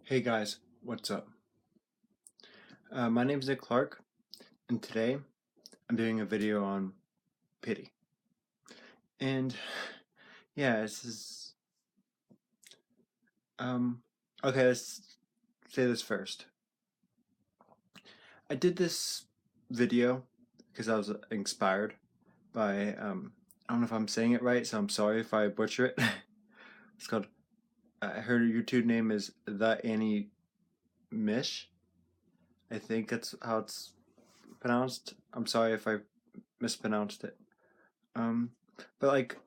Hey guys, what's up? My name is Nick Clark, and today I'm doing a video on pity. And yeah, this is um okay, let's say this first. I did this video because I was inspired by I don't know if I'm saying it right, so I'm sorry if I butcher it. It's called her YouTube name is The Annie Mish. I think that's how it's pronounced. I'm sorry if I mispronounced it. Um, but like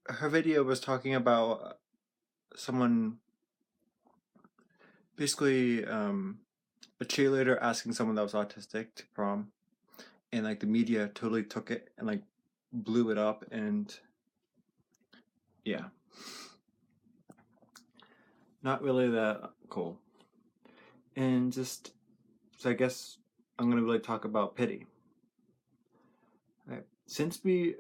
her video was talking about someone basically a cheerleader asking someone that was autistic to prom, and like the media totally took it and like blew it up, and yeah, not really that cool. And just so I guess I'm gonna really talk about pity. Right. Since we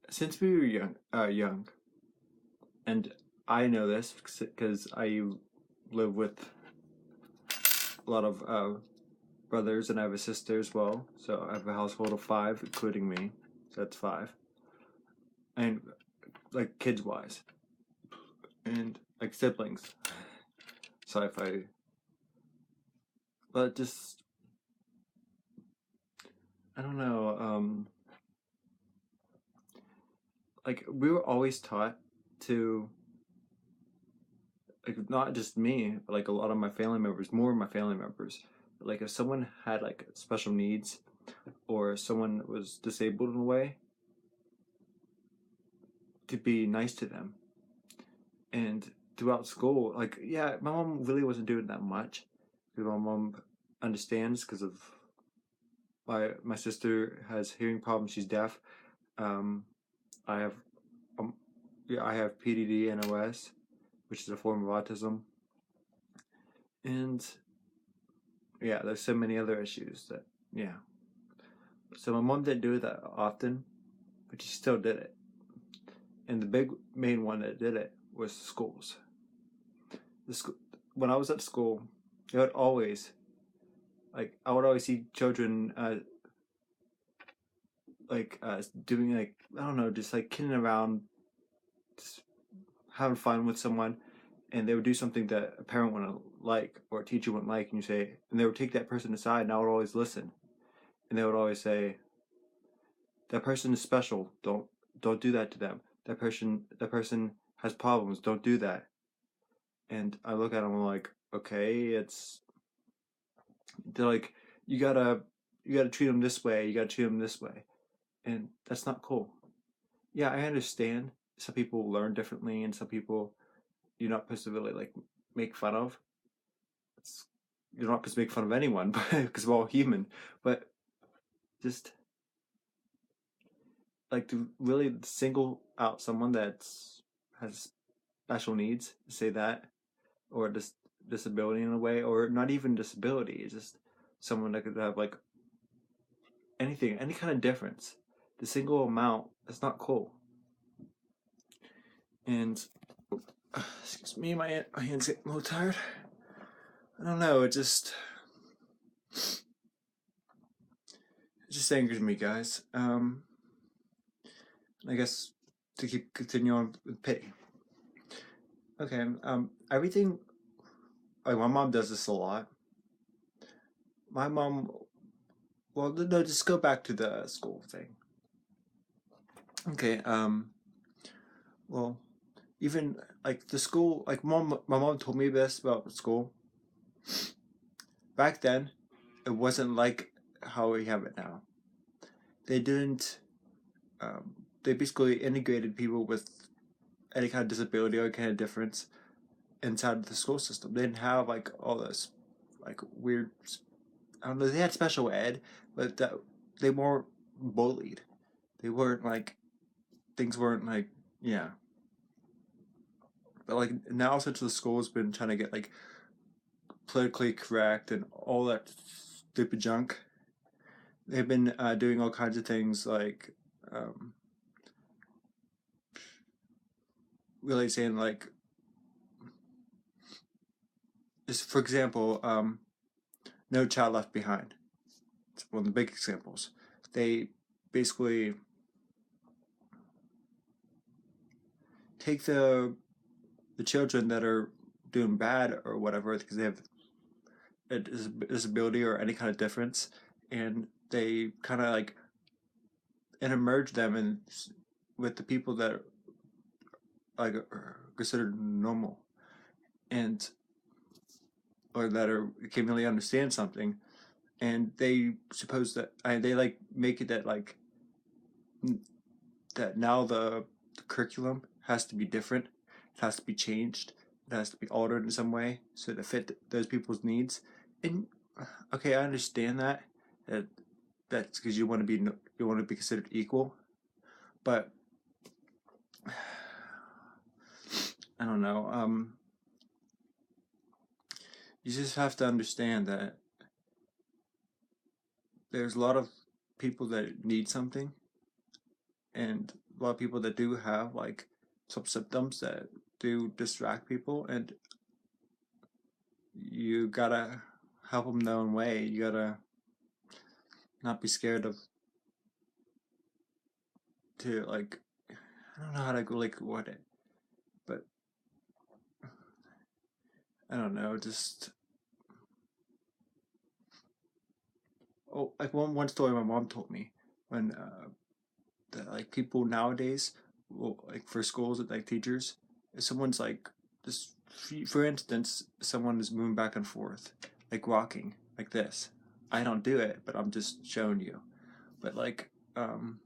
were young, and I know this because I live with a lot of brothers, and I have a sister as well. So I have a household of five, including me. So that's five. And like kids wise. And like siblings. Sorry if I but just I don't know, like we were always taught to like not just me, but like a lot of my family members, more of my family members. But like if someone had like special needs or someone was disabled in a way, to be nice to them. And throughout school, like yeah, my mom really wasn't doing that much because my mom understands because of my sister has hearing problems. She's deaf. Um, I have um, yeah, I have PDD and OS, which is a form of autism, and yeah, there's so many other issues that yeah. So my mom didn't do it that often, but she still did it. And the big main one that did it was schools. The school when I was at school, it would always like I would always see children doing like I don't know, just like kidding around, just having fun with someone, and they would do something that a parent wouldn't like or a teacher wouldn't like, and and they would take that person aside, and I would always listen, and they would always say, "That person is special. Don't do that to them. That person has problems. Don't do that." And I look at them like, okay, they're like, you gotta you gotta treat them this way. You gotta treat them this way, and that's not cool. Yeah, I understand some people learn differently, and some people you're not supposed to really like make fun of. It's, you're not supposed to make fun of anyone, because we're all human. But just like to really single out someone that's has special needs, say that, or disability in a way, or not even disability, it's just someone that could have like anything, any kind of difference. The single amount, that's not cool. And excuse me, my hands get a little tired. I don't know, it just angers me, guys. I guess to continue on with pity. Okay, everything like my mom does this a lot. My mom, well, no, just go back to the school thing. Okay, well, even like the school, like my mom told me this about school. Back then, it wasn't like how we have it now. They didn't. They basically integrated people with any kind of disability or kind of difference inside of the school system. They didn't have like all this like weird. I don't know. They had special ed, but they weren't bullied. They weren't like things weren't like yeah. But like now, since the school has been trying to get like politically correct and all that stupid junk, they've been doing all kinds of things like really saying like is, for example, No Child Left Behind. It's one of the big examples. They basically take the children that are doing bad or whatever because they have a disability or any kind of difference, and they kind of like intermerge them in with the people that like are considered normal and or that are can really understand something, and they suppose that they like make it that like that now the curriculum has to be different, it has to be changed, it has to be altered in some way so to fit those people's needs. And okay, I understand that that's because you want to be considered equal, but I don't know. You just have to understand that there's a lot of people that need something, and a lot of people that do have like some symptoms that do distract people, and you gotta help them their own way. You gotta not be scared of to like I don't know how to go like what it, but I don't know. Just like one story my mom told me when that like people nowadays, well, like for schools and like teachers, if someone's like just for instance, someone is moving back and forth, like walking like this. I don't do it, but I'm just showing you. But like, and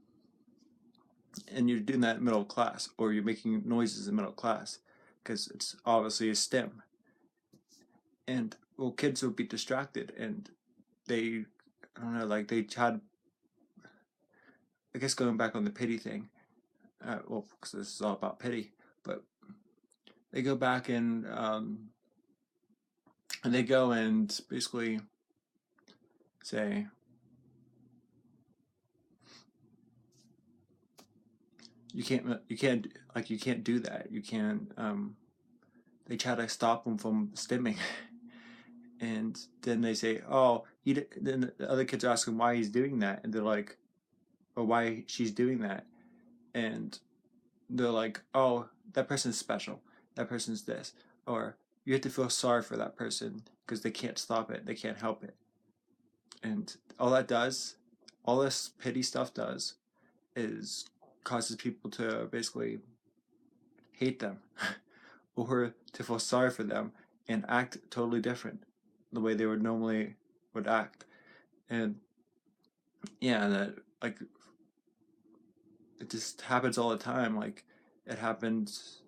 you're doing that in middle class, or you're making noises in middle class, because it's obviously a STEM. And well, kids will be distracted, and they, I don't know, like they had, I guess going back on the pity thing, well, because this is all about pity, but they go back and they go and basically say, you can't do that. You can't. They try to stop them from stimming, and then they say, "Oh, then the other kids ask him why he's doing that, and they're like, or why she's doing that, and they're like, "Oh, that person's special. That person's this," or you have to feel sorry for that person because they can't stop it. They can't help it, and all that does, all this pity stuff does, is causes people to basically hate them or to feel sorry for them and act totally different the way they would normally would act. And yeah, that like it just happens all the time. Like it happens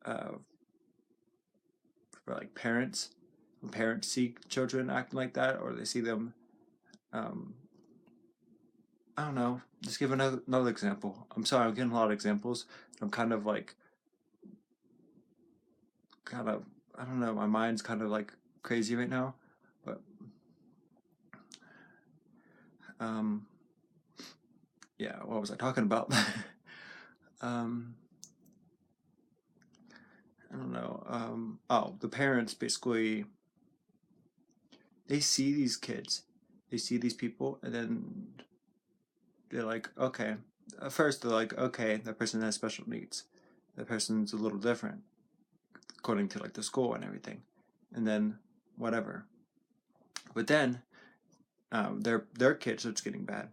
uh, for like parents when parents see children acting like that, or they see them. Um, I don't know. Just give another example. I'm sorry, I'm getting a lot of examples. I'm kind of I don't know. My mind's kind of like crazy right now, but um, yeah. What was I talking about? um, I don't know. Oh, the parents basically they see these kids, they see these people, and then they're like, okay. At first, they're like, okay, that person has special needs. That person's a little different according to like the school and everything, and then whatever. But then their kids starts getting bad.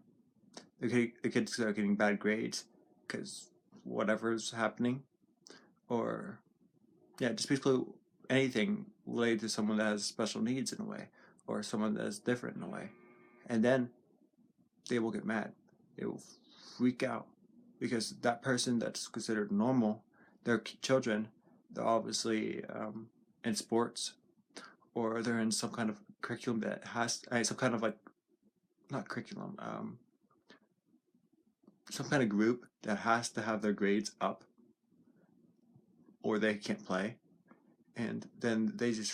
The kids start getting bad grades because whatever's happening, or yeah, just basically anything related to someone that has special needs in a way, or someone that's different in a way, and then they will get mad. They will freak out because that person that's considered normal, their children, they're obviously in sports, or they're in some kind of curriculum that has some kind of like not curriculum, some kind of group that has to have their grades up, or they can't play, and then they just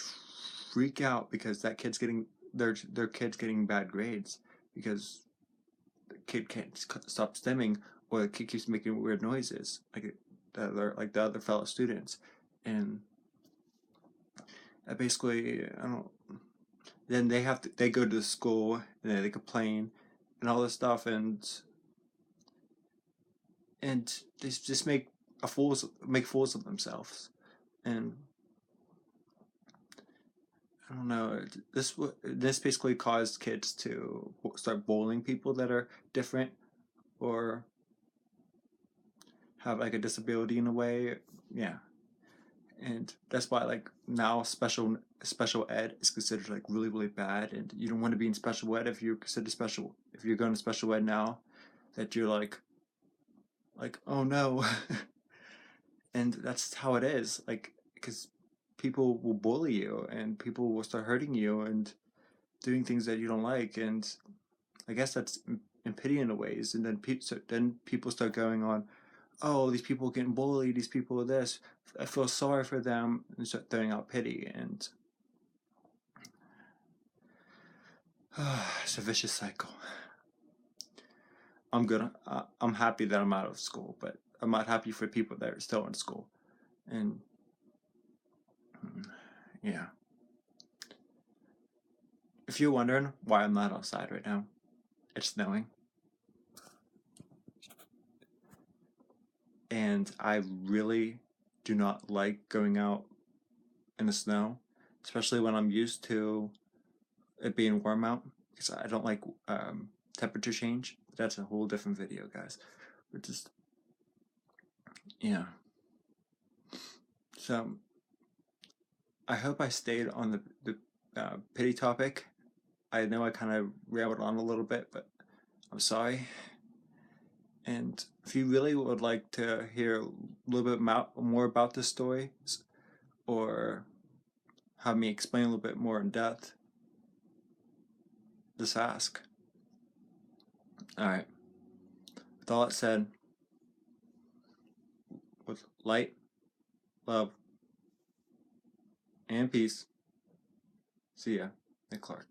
freak out because that kid's getting their kid's getting bad grades because the kid can't stop stimming, or the kid keeps making weird noises like the other fellow students, and basically, I don't. Then they go to school and then they complain and all this stuff, and they just make fools of themselves. And I don't know. This basically caused kids to start bullying people that are different or have like a disability in a way. Yeah, and that's why like now special ed is considered like really bad, and you don't want to be in special ed if you're going to special ed now, that you're like oh no, and that's how it is. Like because people will bully you and people will start hurting you and doing things that you don't like, and I guess that's in pity in a ways, and then people start going on, oh, these people are getting bullied, these people are this, I feel sorry for them, and start throwing out pity, and it's a vicious cycle. I'm happy that I'm out of school, but I'm not happy for people that are still in school, and yeah. If you're wondering why I'm not outside right now, it's snowing, and I really do not like going out in the snow, especially when I'm used to it being warm out, because I don't like temperature change. That's a whole different video, guys. We're just, yeah. So I hope I stayed on the pity topic. I know I kind of rambled on a little bit, but I'm sorry. And if you really would like to hear a little bit more about this story, or have me explain a little bit more in depth, just ask. All right. With all that said, with light, love, and peace, see ya, Nick Clark.